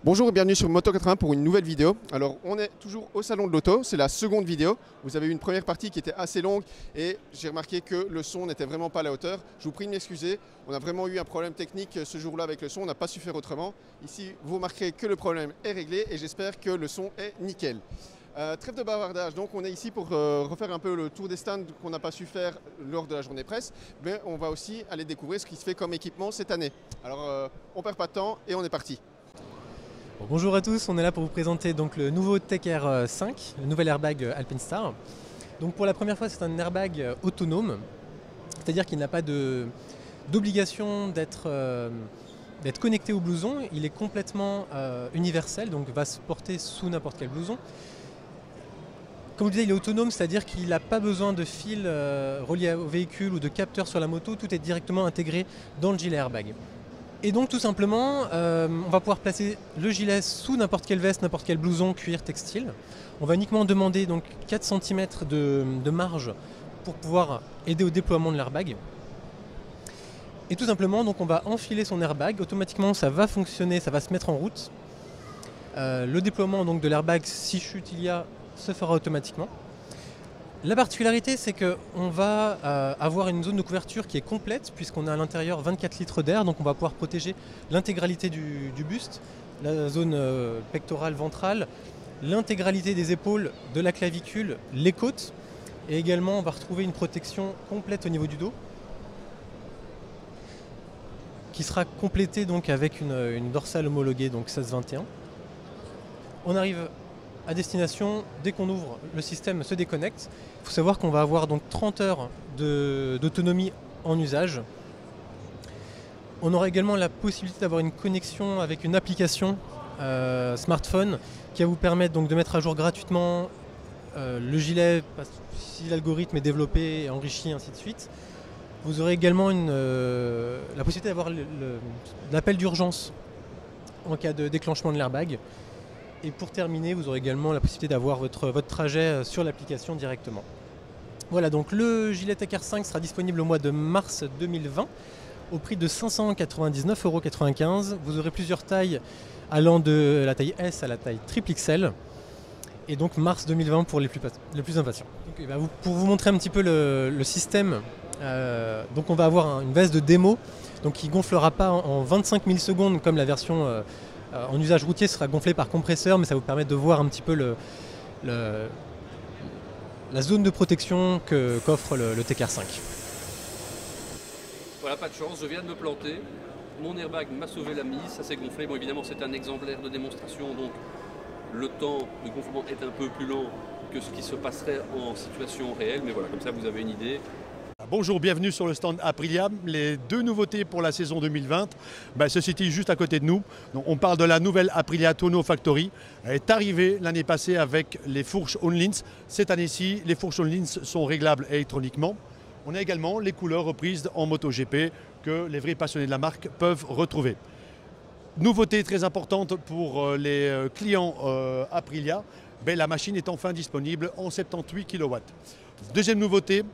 Bonjour et bienvenue sur Moto 80 pour une nouvelle vidéo. Alors on est toujours au salon de l'auto, c'est la seconde vidéo. Vous avez eu une première partie qui était assez longue et j'ai remarqué que le son n'était vraiment pas à la hauteur. Je vous prie de m'excuser, on a vraiment eu un problème technique ce jour-là avec le son, on n'a pas su faire autrement. Ici vous remarquerez que le problème est réglé et j'espère que le son est nickel. Trêve de bavardage, donc on est ici pour refaire un peu le tour des stands qu'on n'a pas su faire lors de la journée presse, mais on va aussi aller découvrir ce qui se fait comme équipement cette année. Alors on perd pas de temps et on est parti. Bon, bonjour à tous, on est là pour vous présenter donc le nouveau Tech Air 5, le nouvel airbag Alpenstar. Donc pour la première fois c'est un airbag autonome, c'est-à-dire qu'il n'a pas d'obligation d'être connecté au blouson, il est complètement universel, donc va se porter sous n'importe quel blouson. Comme je disais, il est autonome, c'est-à-dire qu'il n'a pas besoin de fil relié au véhicule ou de capteur sur la moto, tout est directement intégré dans le gilet airbag. Et donc tout simplement, on va pouvoir placer le gilet sous n'importe quelle veste, n'importe quel blouson, cuir, textile. On va uniquement demander donc 4 cm de marge pour pouvoir aider au déploiement de l'airbag. Et tout simplement, donc on va enfiler son airbag, automatiquement ça va fonctionner, ça va se mettre en route. Le déploiement donc, de l'airbag, si chute il y a, se fera automatiquement. La particularité, c'est qu'on va avoir une zone de couverture qui est complète, puisqu'on a à l'intérieur 24 litres d'air, donc on va pouvoir protéger l'intégralité du buste, la zone pectorale, ventrale, l'intégralité des épaules, de la clavicule, les côtes, et également on va retrouver une protection complète au niveau du dos, qui sera complétée donc avec une dorsale homologuée, donc 16-21. On arrive à destination, dès qu'on ouvre, le système se déconnecte. Il faut savoir qu'on va avoir donc 30 heures d'autonomie en usage. On aura également la possibilité d'avoir une connexion avec une application smartphone qui va vous permettre donc de mettre à jour gratuitement le gilet si l'algorithme est développé et enrichi, ainsi de suite. Vous aurez également la possibilité d'avoir l'appel d'urgence en cas de déclenchement de l'airbag. Et pour terminer, vous aurez également la possibilité d'avoir votre trajet sur l'application directement. Voilà, donc le gilet Tech Air 5 sera disponible au mois de mars 2020 au prix de 599,95 €. Vous aurez plusieurs tailles allant de la taille S à la taille XXL. Et donc mars 2020 pour les plus impatients. Donc, pour vous montrer un petit peu le système, donc on va avoir une veste de démo donc qui ne gonflera pas en 25 millisecondes comme la version en usage routier sera gonflé par compresseur, mais ça vous permet de voir un petit peu la zone de protection qu'offre le Tech Air 5. Voilà, pas de chance, je viens de me planter. Mon airbag m'a sauvé la mise, ça s'est gonflé. Bon, évidemment, c'est un exemplaire de démonstration, donc le temps de gonflement est un peu plus lent que ce qui se passerait en situation réelle, mais voilà, comme ça vous avez une idée. Bonjour, bienvenue sur le stand Aprilia. Les deux nouveautés pour la saison 2020 se situent juste à côté de nous. Donc, on parle de la nouvelle Aprilia Tonneau Factory. Elle est arrivée l'année passée avec les fourches Onlins. Cette année-ci, les fourches Onlins sont réglables électroniquement. On a également les couleurs reprises en MotoGP que les vrais passionnés de la marque peuvent retrouver. Nouveauté très importante pour les clients Aprilia, la machine est enfin disponible en 78 kW. Deuxième nouveauté,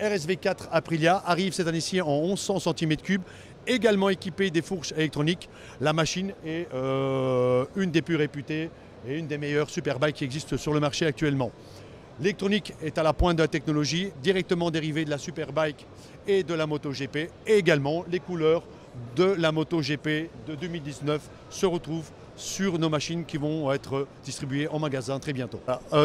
RSV4 Aprilia arrive cette année-ci en 1100 cm3, également équipée des fourches électroniques. La machine est une des plus réputées et une des meilleures superbikes qui existent sur le marché actuellement. L'électronique est à la pointe de la technologie, directement dérivée de la superbike et de la MotoGP. Et également, les couleurs de la MotoGP de 2019 se retrouvent sur nos machines qui vont être distribuées en magasin très bientôt.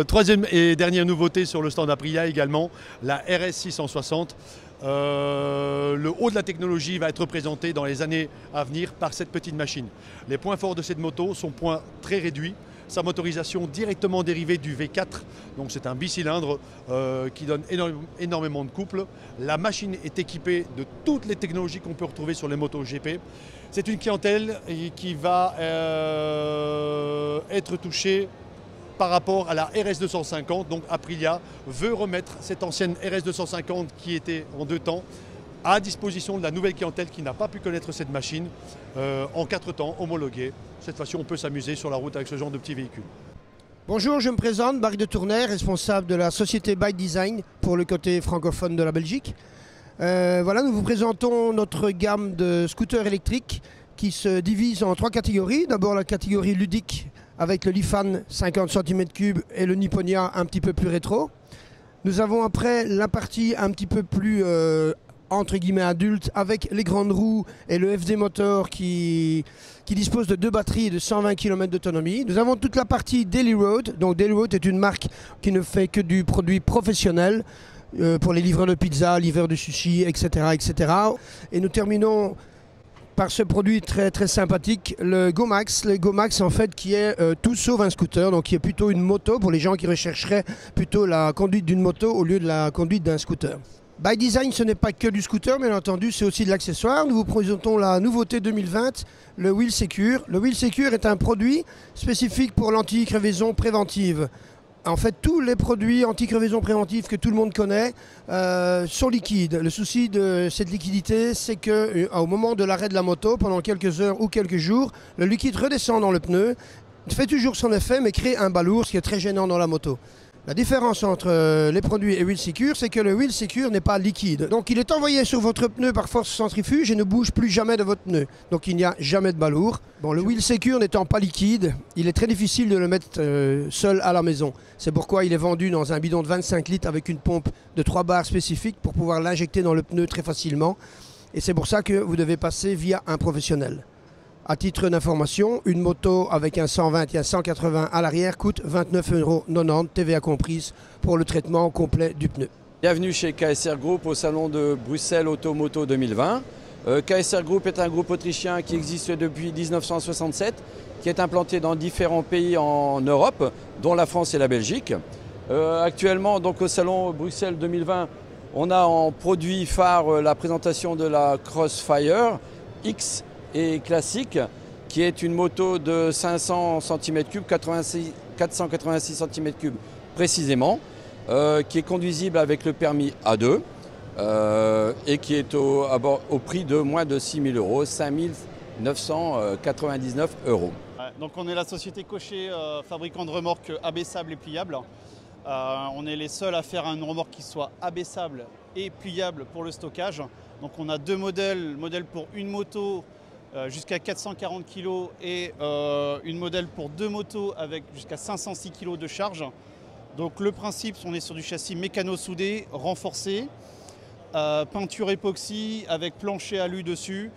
Troisième et dernière nouveauté sur le stand Aprilia également, la RS 660. Le haut de la technologie va être présenté dans les années à venir par cette petite machine. Les points forts de cette moto sont points très réduits. Sa motorisation directement dérivée du V4, donc c'est un bicylindre qui donne énormément de couple. La machine est équipée de toutes les technologies qu'on peut retrouver sur les motos GP. C'est une clientèle qui va être touchée par rapport à la RS 250. Donc Aprilia veut remettre cette ancienne RS 250 qui était en deux temps à disposition de la nouvelle clientèle qui n'a pas pu connaître cette machine en 4 temps homologuée. Cette fois-ci, on peut s'amuser sur la route avec ce genre de petits véhicules. Bonjour, je me présente, Marc de Tournai, responsable de la société Bike Design pour le côté francophone de la Belgique. Voilà, nous vous présentons notre gamme de scooters électriques qui se divise en 3 catégories. D'abord la catégorie ludique avec le Lifan 50 cm3 et le Nipponia un petit peu plus rétro. Nous avons après la partie un petit peu plus entre guillemets adulte avec les grandes roues et le FD Motor qui dispose de 2 batteries de 120 km d'autonomie. Nous avons toute la partie Daily Road. Donc Daily Road est une marque qui ne fait que du produit professionnel pour les livreurs de pizza, livreurs de sushi, etc., etc. Et nous terminons par ce produit très très sympathique, le GoMax. Le GoMax en fait qui est tout sauf un scooter, donc qui est plutôt une moto pour les gens qui rechercheraient plutôt la conduite d'une moto au lieu de la conduite d'un scooter. By Design, ce n'est pas que du scooter, bien entendu, c'est aussi de l'accessoire. Nous vous présentons la nouveauté 2020, le Wheel Secure. Le Wheel Secure est un produit spécifique pour l'anti-crevaison préventive. En fait, tous les produits anti-crevaison préventive que tout le monde connaît sont liquides. Le souci de cette liquidité, c'est qu'au moment de l'arrêt de la moto, pendant quelques heures ou quelques jours, le liquide redescend dans le pneu, fait toujours son effet, mais crée un balourd, ce qui est très gênant dans la moto. La différence entre les produits et Wheel Secure, c'est que le Wheel Secure n'est pas liquide. Donc il est envoyé sur votre pneu par force centrifuge et ne bouge plus jamais de votre pneu. Donc il n'y a jamais de balourd. Bon, le Wheel Secure n'étant pas liquide, il est très difficile de le mettre seul à la maison. C'est pourquoi il est vendu dans un bidon de 25 litres avec une pompe de 3 bars spécifique pour pouvoir l'injecter dans le pneu très facilement. Et c'est pour ça que vous devez passer via un professionnel. À titre d'information, une moto avec un 120 et un 180 à l'arrière coûte 29,90 €, TVA comprise, pour le traitement complet du pneu. Bienvenue chez KSR Group au salon de Bruxelles Automoto 2020. KSR Group est un groupe autrichien qui existe depuis 1967, qui est implanté dans différents pays en Europe, dont la France et la Belgique. Actuellement, donc, au salon Bruxelles 2020, on a en produit phare la présentation de la Crossfire X et classique, qui est une moto de 500 cm3, 486 cm3 précisément, qui est conduisible avec le permis A2 et qui est au prix de moins de 6 000 €, 5 999 €. Donc on est la société Cochet, fabricant de remorques abaissables et pliables. On est les seuls à faire une remorque qui soit abaissable et pliable pour le stockage. Donc on a 2 modèles, modèle pour une moto jusqu'à 440 kg et une modèle pour 2 motos avec jusqu'à 506 kg de charge. Donc le principe, on est sur du châssis mécano-soudé, renforcé, peinture époxy avec plancher alu dessus,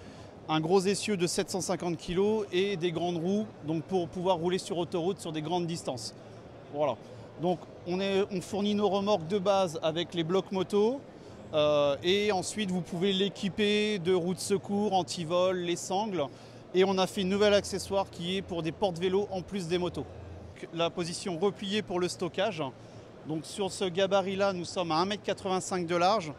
un gros essieu de 750 kg et des grandes roues donc pour pouvoir rouler sur autoroute sur des grandes distances. Voilà. Donc on fournit nos remorques de base avec les blocs moto. Et ensuite vous pouvez l'équiper de roues de secours, anti-vol, les sangles. Et on a fait une nouvelle accessoire qui est pour des porte-vélos en plus des motos. La position repliée pour le stockage. Donc sur ce gabarit-là, nous sommes à 1,85 m de large,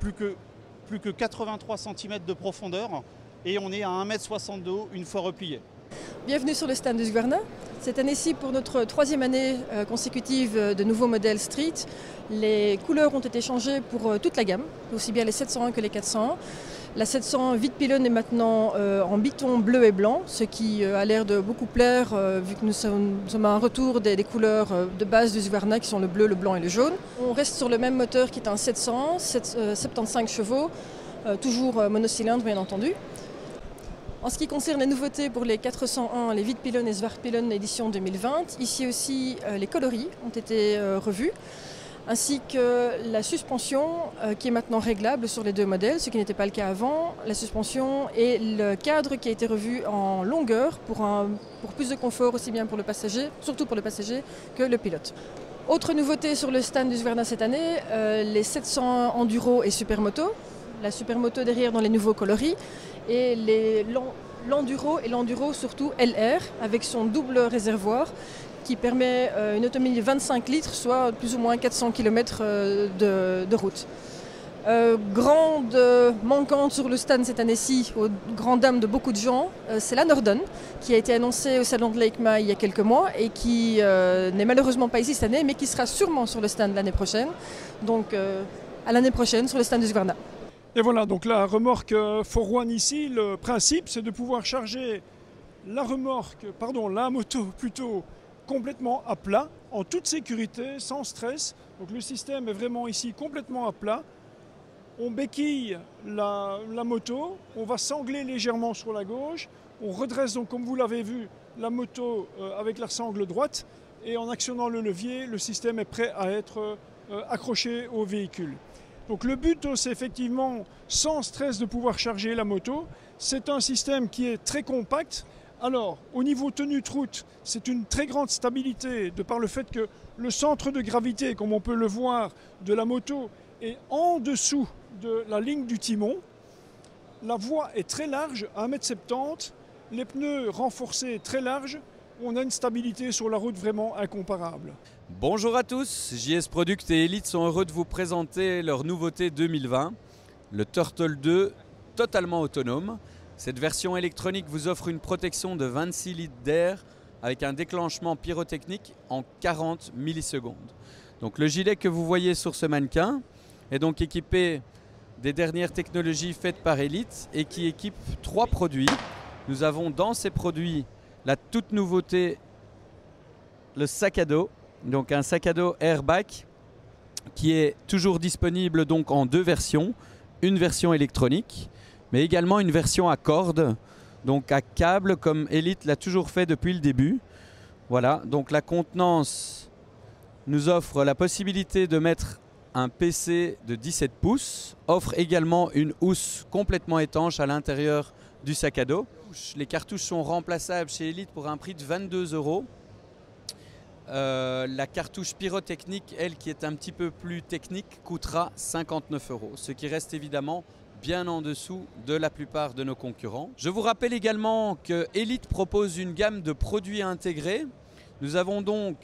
plus que 83 cm de profondeur. Et on est à 1,60 m de haut une fois replié. Bienvenue sur le stand de Husqvarna. Cette année-ci, pour notre 3e année consécutive de nouveaux modèles Street, les couleurs ont été changées pour toute la gamme, aussi bien les 701 que les 401. La 700 vide pylône est maintenant en biton bleu et blanc, ce qui a l'air de beaucoup plaire vu que nous sommes à un retour des couleurs de base de Husqvarna qui sont le bleu, le blanc et le jaune. On reste sur le même moteur qui est un 700, 75 chevaux, toujours monocylindre bien entendu. En ce qui concerne les nouveautés pour les 401, les vide pylônes et Svartpylon édition 2020, ici aussi les coloris ont été revus, ainsi que la suspension qui est maintenant réglable sur les 2 modèles, ce qui n'était pas le cas avant, la suspension et le cadre qui a été revu en longueur pour plus de confort aussi bien pour le passager, surtout pour le passager, que le pilote. Autre nouveauté sur le stand d'Husqvarna cette année, les 700 Enduro et Supermoto, la Supermoto derrière dans les nouveaux coloris, et l'Enduro et l'Enduro surtout LR avec son double réservoir qui permet une autonomie de 25 litres, soit plus ou moins 400 km de route. Grande manquante sur le stand cette année-ci, aux grandes dames de beaucoup de gens, c'est la Norden qui a été annoncée au salon de l'EICMA il y a quelques mois et qui n'est malheureusement pas ici cette année mais qui sera sûrement sur le stand l'année prochaine. Donc à l'année prochaine sur le stand de Husqvarna. Et voilà, donc la remorque For One ici, le principe c'est de pouvoir charger la moto plutôt complètement à plat, en toute sécurité, sans stress. Donc le système est vraiment ici complètement à plat. on béquille la moto, on va sangler légèrement sur la gauche, on redresse donc comme vous l'avez vu la moto avec la sangle droite et en actionnant le levier, le système est prêt à être accroché au véhicule. Donc le but c'est effectivement sans stress de pouvoir charger la moto. C'est un système qui est très compact. Alors au niveau tenue de route, c'est une très grande stabilité de par le fait que le centre de gravité, comme on peut le voir, de la moto est en dessous de la ligne du timon. La voie est très large, à 1,70 m, les pneus renforcés très larges. On a une stabilité sur la route vraiment incomparable. Bonjour à tous, JS Product et Elite sont heureux de vous présenter leur nouveauté 2020, le Turtle 2 totalement autonome. Cette version électronique vous offre une protection de 26 litres d'air avec un déclenchement pyrotechnique en 40 millisecondes. Donc le gilet que vous voyez sur ce mannequin est donc équipé des dernières technologies faites par Elite et qui équipe 3 produits. Nous avons dans ces produits la toute nouveauté, le sac à dos, donc un sac à dos airbag qui est toujours disponible donc en 2 versions, une version électronique, mais également une version à cordes, donc à câble comme Elite l'a toujours fait depuis le début. Voilà, donc la contenance nous offre la possibilité de mettre un PC de 17 pouces, offre également une housse complètement étanche à l'intérieur du sac à dos. Les cartouches sont remplaçables chez Elite pour un prix de 22 €. La cartouche pyrotechnique, elle qui est un petit peu plus technique, coûtera 59 €, ce qui reste évidemment bien en dessous de la plupart de nos concurrents. Je vous rappelle également que Elite propose une gamme de produits intégrés. Nous avons donc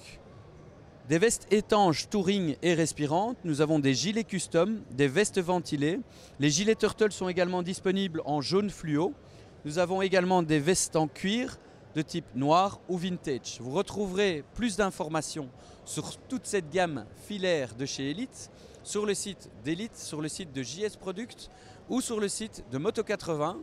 des vestes étanches touring et respirantes, nous avons des gilets custom, des vestes ventilées. Les gilets Turtle sont également disponibles en jaune fluo. Nous avons également des vestes en cuir de type noir ou vintage. Vous retrouverez plus d'informations sur toute cette gamme filaire de chez Elite sur le site d'Elite, sur le site de JS Product ou sur le site de Moto80,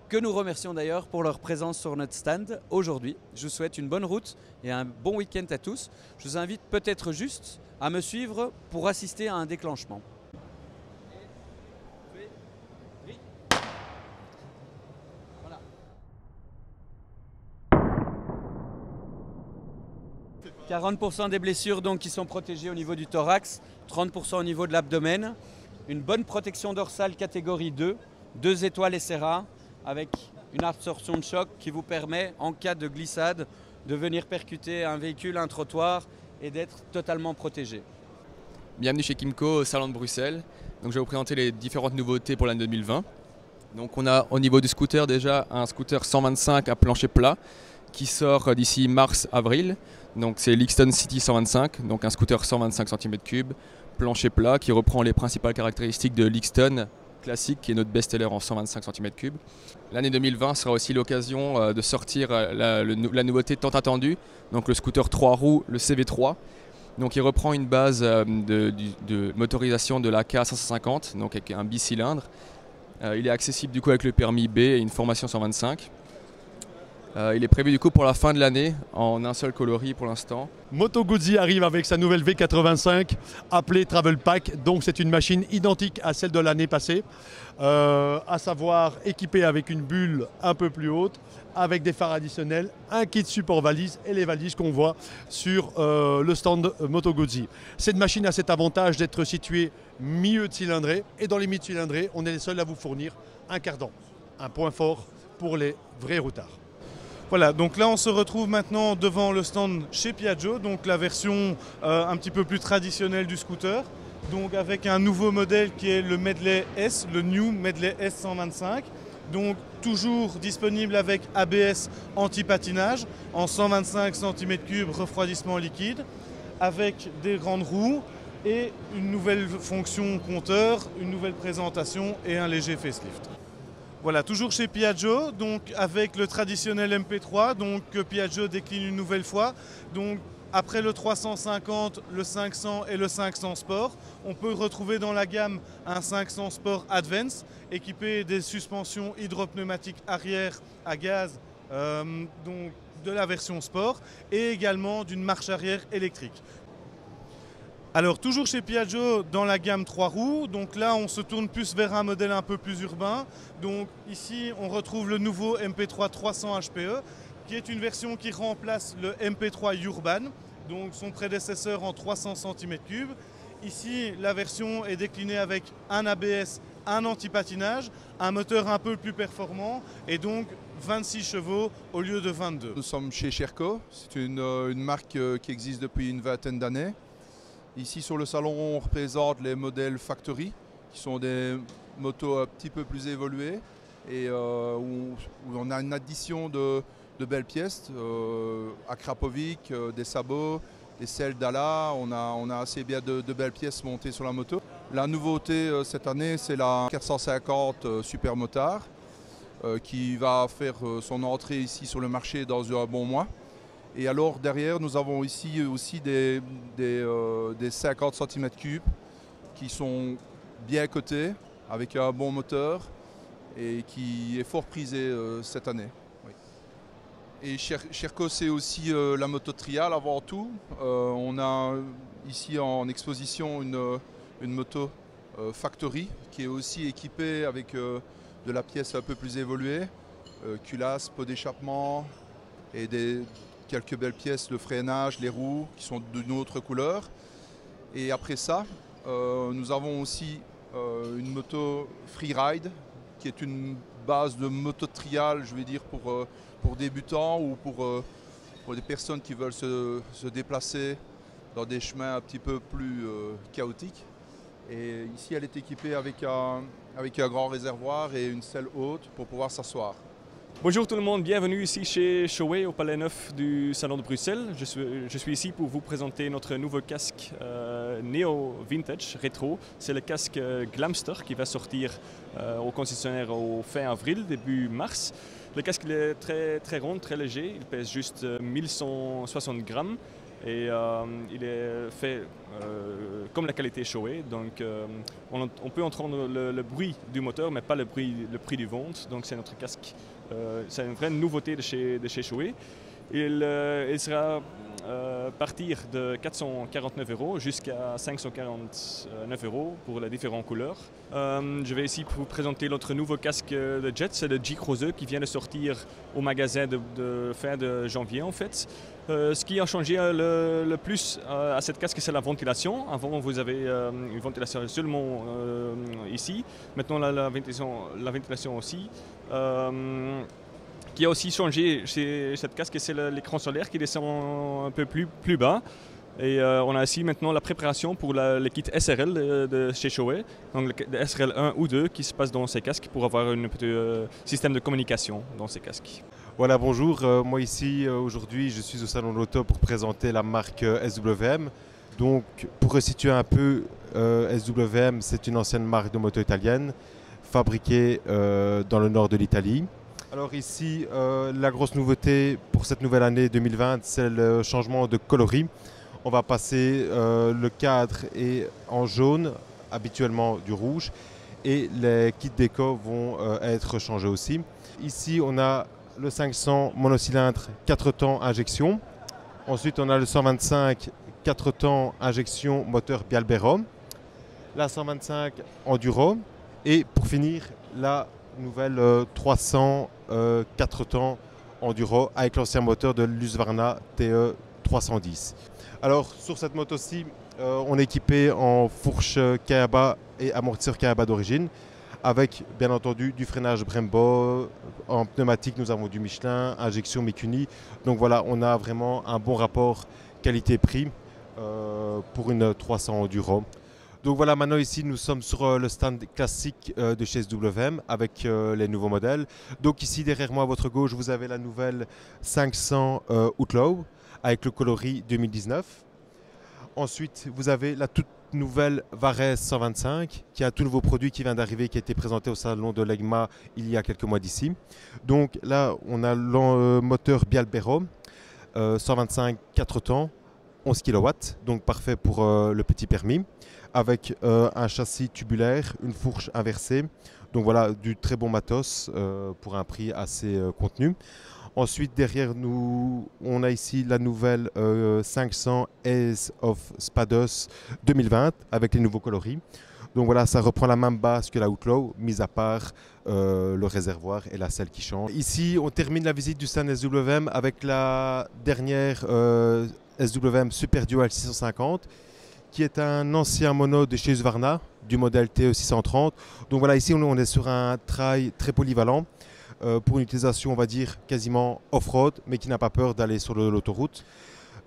que nous remercions d'ailleurs pour leur présence sur notre stand aujourd'hui. Je vous souhaite une bonne route et un bon week-end à tous. Je vous invite peut-être juste à me suivre pour assister à un déclenchement. 40% des blessures donc qui sont protégées au niveau du thorax, 30% au niveau de l'abdomen. Une bonne protection dorsale catégorie 2, 2 étoiles SRA avec une absorption de choc qui vous permet en cas de glissade de venir percuter un véhicule, un trottoir et d'être totalement protégé. Bienvenue chez Kymco au salon de Bruxelles. Donc, je vais vous présenter les différentes nouveautés pour l'année 2020. Donc, on a au niveau du scooter déjà un scooter 125 à plancher plat qui sort d'ici mars-avril. Donc c'est l'Ixton City 125, donc un scooter 125 cm3, plancher plat qui reprend les principales caractéristiques de l'Ixton classique qui est notre best-seller en 125 cm3. L'année 2020 sera aussi l'occasion de sortir la nouveauté tant attendue, donc le scooter 3 roues, le CV3. Donc il reprend une base de motorisation de la K550, donc avec un bicylindre. Il est accessible du coup avec le permis B et une formation 125. Il est prévu du coup pour la fin de l'année en un seul coloris pour l'instant. Moto Guzzi arrive avec sa nouvelle V85 appelée Travel Pack. Donc c'est une machine identique à celle de l'année passée, à savoir équipée avec une bulle un peu plus haute, avec des phares additionnels, un kit support valise et les valises qu'on voit sur le stand Moto Guzzi. Cette machine a cet avantage d'être située milieu de cylindrée et dans les mi-cylindrées, on est les seuls à vous fournir un cardan, un point fort pour les vrais routards. Voilà, donc là on se retrouve maintenant devant le stand chez Piaggio, donc la version un petit peu plus traditionnelle du scooter, donc avec un nouveau modèle qui est le Medley S, le New Medley S 125, donc toujours disponible avec ABS anti-patinage en 125 cm3 refroidissement liquide, avec des grandes roues et une nouvelle fonction compteur, une nouvelle présentation et un léger facelift. Voilà, toujours chez Piaggio, donc avec le traditionnel MP3, donc que Piaggio décline une nouvelle fois. Donc après le 350, le 500 et le 500 Sport, on peut retrouver dans la gamme un 500 Sport Advance équipé des suspensions hydropneumatiques arrière à gaz donc de la version Sport et également d'une marche arrière électrique. Alors toujours chez Piaggio dans la gamme 3 roues, donc là on se tourne plus vers un modèle un peu plus urbain. Donc ici on retrouve le nouveau MP3 300 HPE qui est une version qui remplace le MP3 Urban, donc son prédécesseur en 300 cm3. Ici la version est déclinée avec un ABS, un anti-patinage, un moteur un peu plus performant et donc 26 chevaux au lieu de 22. Nous sommes chez Sherco, c'est une marque qui existe depuis une vingtaine d'années. Ici sur le salon, on représente les modèles Factory, qui sont des motos un petit peu plus évoluées et où on a une addition de belles pièces, Akrapovic, des sabots, des selles d'Ala, on a assez bien de belles pièces montées sur la moto. La nouveauté cette année, c'est la 450 Supermotard qui va faire son entrée ici sur le marché dans un bon mois. Et alors derrière, nous avons ici aussi des 50 cm3 qui sont bien cotés, avec un bon moteur et qui est fort prisé cette année. Oui. Et Sherco, c'est aussi la moto trial avant tout. On a ici en exposition une moto Factory qui est aussi équipée avec de la pièce un peu plus évoluée, culasse, pot d'échappement et quelques belles pièces, le freinage, les roues qui sont d'une autre couleur. Et après ça, nous avons aussi une moto freeride qui est une base de moto trial, je vais dire pour débutants ou pour des personnes qui veulent se déplacer dans des chemins un petit peu plus chaotiques. Et ici, elle est équipée avec un grand réservoir et une selle haute pour pouvoir s'asseoir. Bonjour tout le monde, bienvenue ici chez Shoei au Palais Neuf du Salon de Bruxelles. Je suis ici pour vous présenter notre nouveau casque Neo Vintage Rétro. C'est le casque Glamster qui va sortir au concessionnaire au fin avril, début mars. Le casque il est très rond, très léger, il pèse juste 1160 grammes. Et il est fait comme la qualité Shoei, donc on peut entendre le bruit du moteur mais pas le prix du vent, donc c'est notre casque, c'est une vraie nouveauté de chez Shoei. Il sera partir de 449 € jusqu'à 549 € pour les différentes couleurs. Je vais ici vous présenter notre nouveau casque de Jet, c'est le G-Cross qui vient de sortir au magasin de fin de janvier en fait. Ce qui a changé le plus à cette casque, c'est la ventilation. Avant, vous avez une ventilation seulement ici. Maintenant, la ventilation aussi. Qui a aussi changé chez cette casque, c'est l'écran solaire qui descend un peu plus bas. Et on a ici maintenant la préparation pour le kit SRL de chez Shoei, donc le SRL 1 ou 2 qui se passe dans ces casques pour avoir un petit système de communication dans ces casques. Voilà, bonjour, moi ici aujourd'hui je suis au Salon de l'Auto pour présenter la marque SWM. Donc pour resituer un peu, SWM c'est une ancienne marque de moto italienne fabriquée dans le nord de l'Italie. Alors ici, la grosse nouveauté pour cette nouvelle année 2020, c'est le changement de coloris. On va passer le cadre est en jaune, habituellement du rouge, et les kits déco vont être changés aussi. Ici, on a le 500 monocylindre 4 temps injection. Ensuite, on a le 125 4 temps injection moteur Bialbero. La 125 enduro. Et pour finir, la nouvelle 300 4 temps enduro avec l'ancien moteur de l'Husqvarna TE 310. Alors sur cette moto-ci, on est équipé en fourche Kayaba et amortisseur Kayaba d'origine, avec bien entendu du freinage Brembo. En pneumatique, nous avons du Michelin, injection Mikuni. Donc voilà, on a vraiment un bon rapport qualité-prix pour une 300 enduro. Donc voilà, maintenant ici nous sommes sur le stand classique de chez SWM avec les nouveaux modèles. Donc ici derrière moi à votre gauche vous avez la nouvelle 500 Outlaw avec le coloris 2019. Ensuite vous avez la toute nouvelle Varese 125 qui est un tout nouveau produit qui vient d'arriver, qui a été présenté au salon de l'EGMA il y a quelques mois d'ici. Donc là on a le moteur Bialbero 125 4 temps 11 kW, donc parfait pour le petit permis, avec un châssis tubulaire, une fourche inversée. Donc voilà, du très bon matos pour un prix assez contenu. Ensuite, derrière nous, on a ici la nouvelle 500 Ace of Spados 2020 avec les nouveaux coloris. Donc voilà, ça reprend la même base que la Outlaw, mis à part le réservoir et la selle qui change. Ici, on termine la visite du stand SWM avec la dernière SWM Super Dual 650, qui est un ancien mono de chez Husqvarna, du modèle TE 630. Donc voilà, ici on est sur un trail très polyvalent, pour une utilisation, on va dire, quasiment off-road, mais qui n'a pas peur d'aller sur l'autoroute.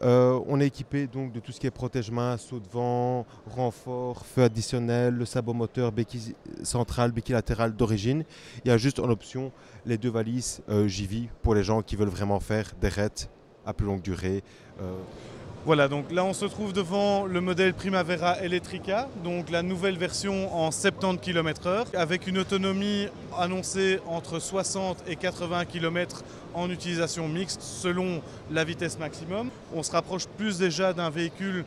On est équipé donc de tout ce qui est protège-main, saut de vent, renfort, feu additionnel, le sabot moteur, béquille centrale, béquille latérale d'origine. Il y a juste en option les 2 valises JV pour les gens qui veulent vraiment faire des raids à plus longue durée. Voilà, donc là on se trouve devant le modèle Primavera Electrica, donc la nouvelle version en 70 km/h, avec une autonomie annoncée entre 60 et 80 km en utilisation mixte selon la vitesse maximum. On se rapproche plus déjà d'un véhicule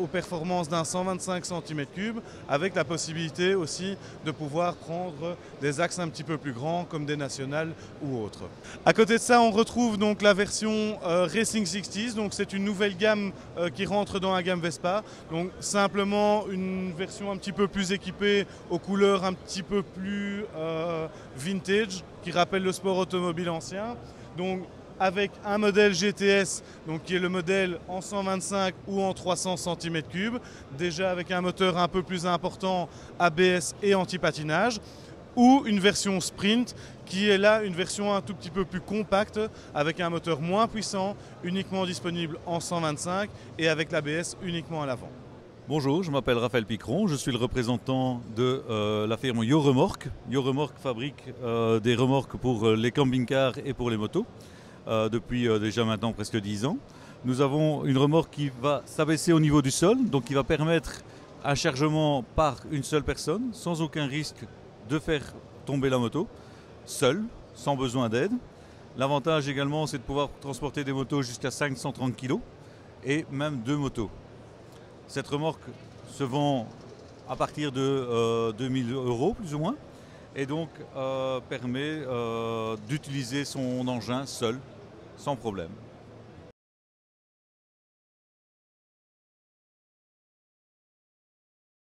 aux performances d'un 125 cm3, avec la possibilité aussi de pouvoir prendre des axes un petit peu plus grands comme des nationales ou autres. À côté de ça, on retrouve donc la version Racing 60s, donc c'est une nouvelle gamme qui rentre dans la gamme Vespa, donc simplement une version un petit peu plus équipée aux couleurs un petit peu plus vintage, qui rappelle le sport automobile ancien. Donc avec un modèle GTS, donc qui est le modèle en 125 ou en 300 cm3, déjà avec un moteur un peu plus important, ABS et anti-patinage, ou une version Sprint, qui est là une version un tout petit peu plus compacte, avec un moteur moins puissant, uniquement disponible en 125 et avec l'ABS uniquement à l'avant. Bonjour, je m'appelle Raphaël Picron, je suis le représentant de la firme Yo Remorque. Yo Remorque fabrique des remorques pour les camping-cars et pour les motos. Depuis déjà maintenant presque 10 ans. Nous avons une remorque qui va s'abaisser au niveau du sol, donc qui va permettre un chargement par une seule personne, sans aucun risque de faire tomber la moto, seul, sans besoin d'aide. L'avantage également, c'est de pouvoir transporter des motos jusqu'à 530 kg et même 2 motos. Cette remorque se vend à partir de 2000 € plus ou moins, et donc permet d'utiliser son engin seul, sans problème.